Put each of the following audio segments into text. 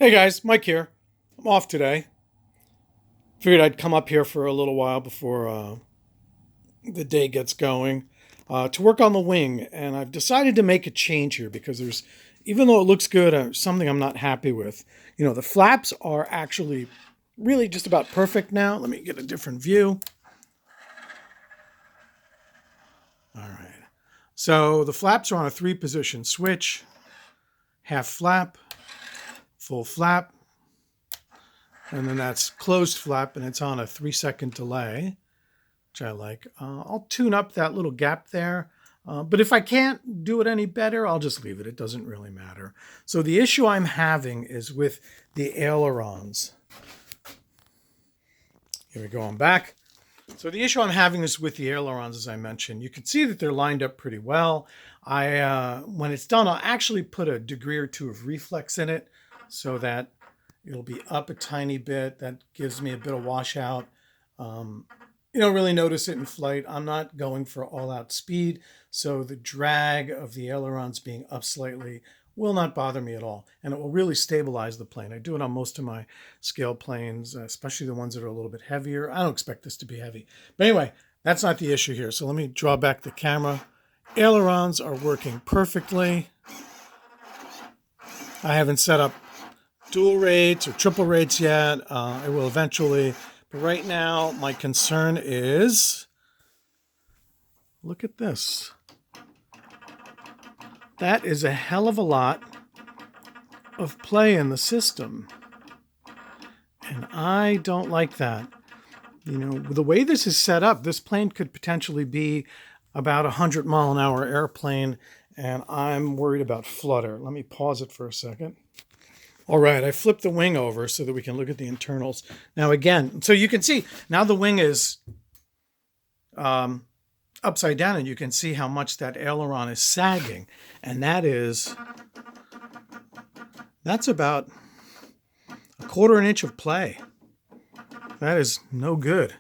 Hey guys, Mike here. I'm off today. Figured I'd come up here for a little while before the day gets going to work on the wing. And I've decided to make a change here because even though it looks good, something I'm not happy with. The flaps are actually really just about perfect now. Let me get a different view. All right. So the flaps are on a 3-position switch: half flap, full flap, and then that's closed flap, and it's on a 3-second delay, which I like. I'll tune up that little gap there, but if I can't do it any better, I'll just leave it. It doesn't really matter. So the issue I'm having is with the ailerons. Here we go, I'm back. So the issue I'm having is with the ailerons, as I mentioned. You can see that they're lined up pretty well. When it's done, I'll actually put a degree or two of reflex in it so that it'll be up a tiny bit. That gives me a bit of washout. You don't really notice it in flight. I'm not going for all-out speed, so the drag of the ailerons being up slightly will not bother me at all, and it will really stabilize the plane. I do it on most of my scale planes, especially the ones that are a little bit heavier. I don't expect this to be heavy. But anyway, that's not the issue here. So let me draw back the camera. Ailerons are working perfectly. I haven't set up dual rates or triple rates yet. I will eventually. But right now, my concern is, look at this. That is a hell of a lot of play in the system. And I don't like that. The way this is set up, this plane could potentially be about 100-mile-an-hour airplane, and I'm worried about flutter. Let me pause it for a second. All right, I flipped the wing over so that we can look at the internals. Now again, so you can see, now the wing is upside down, and you can see how much that aileron is sagging. And that's about a 1/4 inch of play. That is no good.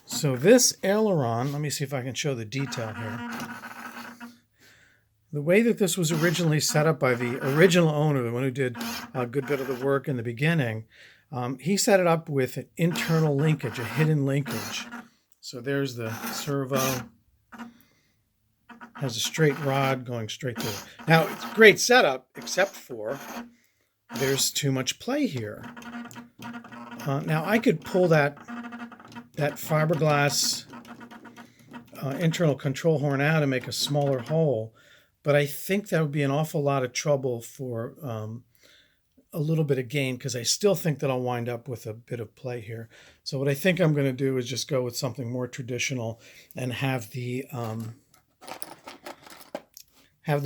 So this aileron, let me see if I can show the detail here. The way that this was originally set up by the original owner, the one who did a good bit of the work in the beginning, he set it up with an internal linkage, a hidden linkage. So there's the servo. Has a straight rod going straight through. Now, it's a great setup, except for there's too much play here. Now, I could pull that fiberglass internal control horn out and make a smaller hole, but I think that would be an awful lot of trouble for a little bit of gain, because I still think that I'll wind up with a bit of play here. So what I think I'm going to do is just go with something more traditional and have the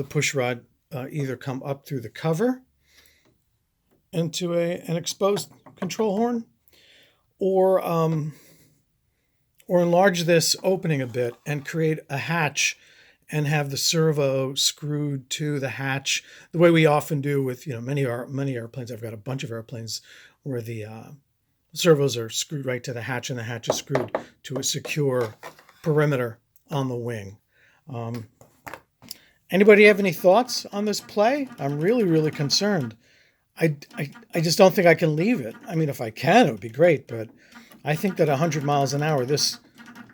push rod either come up through the cover into an exposed control horn, or enlarge this opening a bit and create a hatch and have the servo screwed to the hatch the way we often do with many airplanes. I've got a bunch of airplanes where the servos are screwed right to the hatch, and the hatch is screwed to a secure perimeter on the wing. Anybody have any thoughts on this play? I'm really, really concerned. I just don't think I can leave it. I mean, if I can, it would be great, but I think that 100 miles an hour, this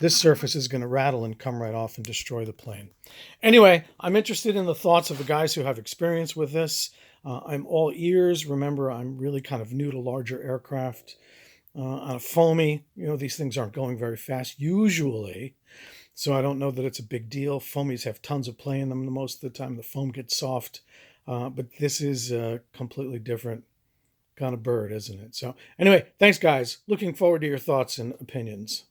surface is going to rattle and come right off and destroy the plane. Anyway, I'm interested in the thoughts of the guys who have experience with this. I'm all ears. Remember, I'm really kind of new to larger aircraft. On a foamy, these things aren't going very fast usually, so I don't know that it's a big deal. Foamies have tons of play in them. Most of the time, the foam gets soft, but this is a completely different kind of bird, isn't it? So anyway, thanks, guys. Looking forward to your thoughts and opinions.